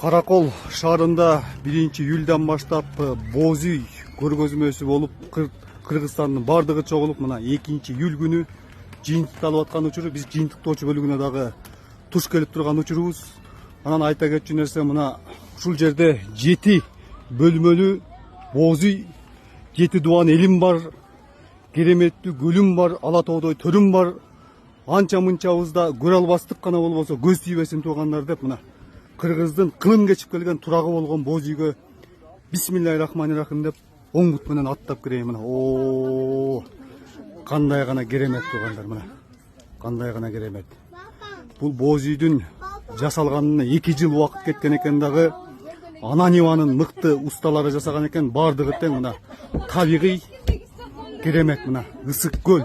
Каракол шаарында 1-июлдан баштап боз үй көргөзмөсү болуп, Кыргызстандын бардыгы чогулуп, мына 2-июль күнү жыйынтыкталып аткан учуру, биз жыйынтыктоочу бөлүгүнө дагы туш келип турган учурубуз. Анан айта кетчү нерсе, мына ушул жерде 7 бөлмөлүү боз үй, 7 дубан элим бар, кереметтүү гүлүм бар, ала тоодой төрүм бар. Анча мынчабызда көрө албастык гана болбосо көз тийбесин туугандар деп, мына кыргыздын кылым кечип келген турагы болгон боз үйгө бисмиллахиррахманиррахим деп оң бут менен аттап кирейин. Мына кандай гана керемет туугандар, мына кандай гана керемет. Бул боз үйдүн жасалганына 2 жыл убакыт кеткен экен дагы. Ананиванын мыкты усталары жасаган экен, бардыгы тең. Мына табигый керемет, мына ысык көл,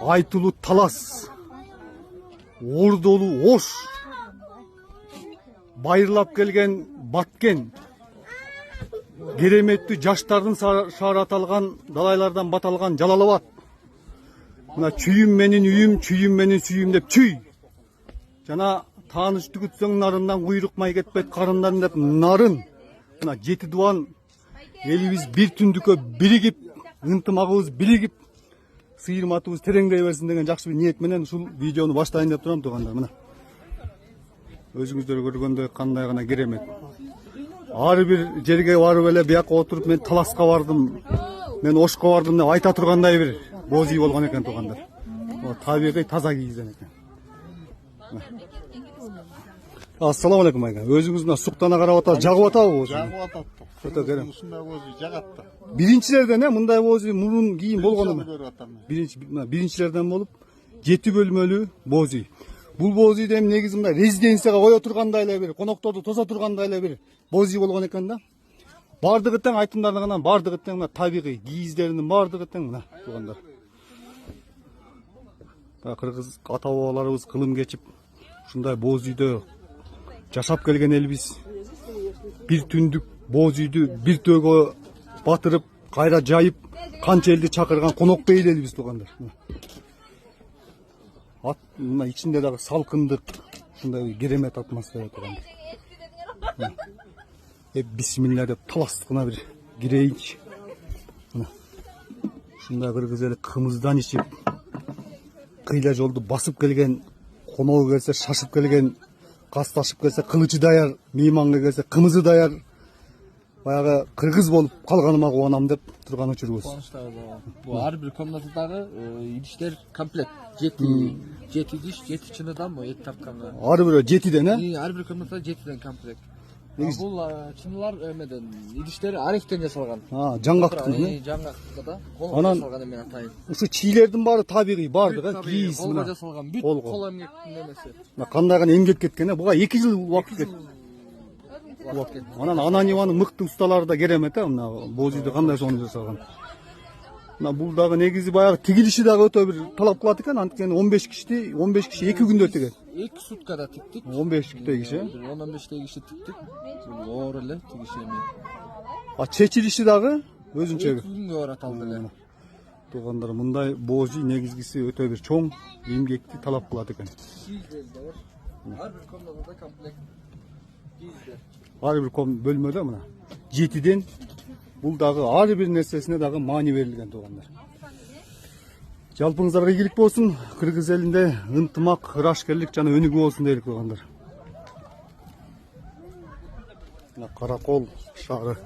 айтылуу талас, ордолуу ош, байырлап келген баткен, кереметтүү жаштардын шаары аталган далайлардан баталган Жалал-Абад. Мына чүйүм менин үйүм, чүйүм менин сүйүм деп чүй. Жана тааныш түгүтсөң нарындан куйрук май кетпейт карындан деп нарын. Мына 7 дубан элибиз бир түндүккө биригип, ынтымагыбыз биригип, сыйырматыбыз тереңдей берсин деген жакшы бир ниет менен ушул видеону баштайын деп турам туугандар. Мына өзүңүздөр көргөндөй кандай гана керемет. Ар бир жерге барып эле бияка отуруп, мен таласка бардым, мен ошко бардым деп айта тургандай бир боз үй болгон экен туугандар. Табигый таза кийизден экен. Ассаламу алейкум айга. Өзүңүз мына суктана карап атат, жагып атабы? Жагып атат. Өтө керемет. Ушундай боз үй жагат да. Биринчилерден мындай боз үй мурун кийин болгон эме. Көрүп атам. Биринчилерден болуп 7 бөлмөлүү боз үй. Бул боз үйдө эми негизи мындай резиденцияга кое тургандай эле бир, конокторду тосо тургандай эле бир боз үй болгон экен да. Бардыгы тең, айтымдарынан бардыгы тең, мына табигый кийиздеринин бардыгы тең, мына туугандар. Кыргыз ата бабаларыбыз кылым кечип ушундай боз үйдө жашап келген элбиз. Бир түндүк боз үйдү бир төөгө батырып, кайра жайып, канча элди чакырган конок бейли элбиз туугандар. Мына ичинде дагы салкындык, ушундай керемет атмосфера туугандар. Бисмилля деп таластыкына бир кирейинчи. Мына ушундай кыргыз эли кымыздан ичип, кыйла жолду басып келген, коногу келсе шашып келген, касташып келсе кылычы даяр, мейманга келсе кымызы даяр. Баягы кыргыз болуп калганыма кубанам деп турган учурубуз. Бул ар бир комнатадагы идиштер комплект. 7 идиш, 7 чыныдан эт тапканга. Ар бирөө 7ден, Ар бир комнатада 7ден комплект. Бул чынылар эмеден, идиштери арехтен жасалган. Жаңгактын. Жаңгакта да. Анан жасалган эме атайын. ушу чийлердин баары табигый, бардыгы кийиз Колго мына. жасалган бүт кол эмгектин эмеси. Кандай гана эмгек кеткен, буга 2 жыл убакыт кетти. Анан Ананиванын мыкты усталары да керемет, мына боз үйдү кандай сонун жасалган. Мына бул дагы негизи баягы тигилиши дагы өтө бир талап кылат экен, анткени 15 киши 2 күндө тиген. 2 суткада тиктик. 15 киши. 15 киши тиктик. Оор эле тигиши эме. Чечилиши дагы өзүнчө. 2 күнгө бараталды эле. Туугандар, мындай боз үй негизгиси өтө бир чоң эмгекти талап кылат экен. Ар бир комнатада комплект. Ар бир бөлмөдө мына 7ден бул дагы ар бир нерсесине дагы маани берилген туугандар. Жалпыңыздарга ийгилик болсун. Кыргыз элинде ынтымак, ырашкерлик жана өнүгүү болсун дейлик туугандар. Мына Каракол шаары.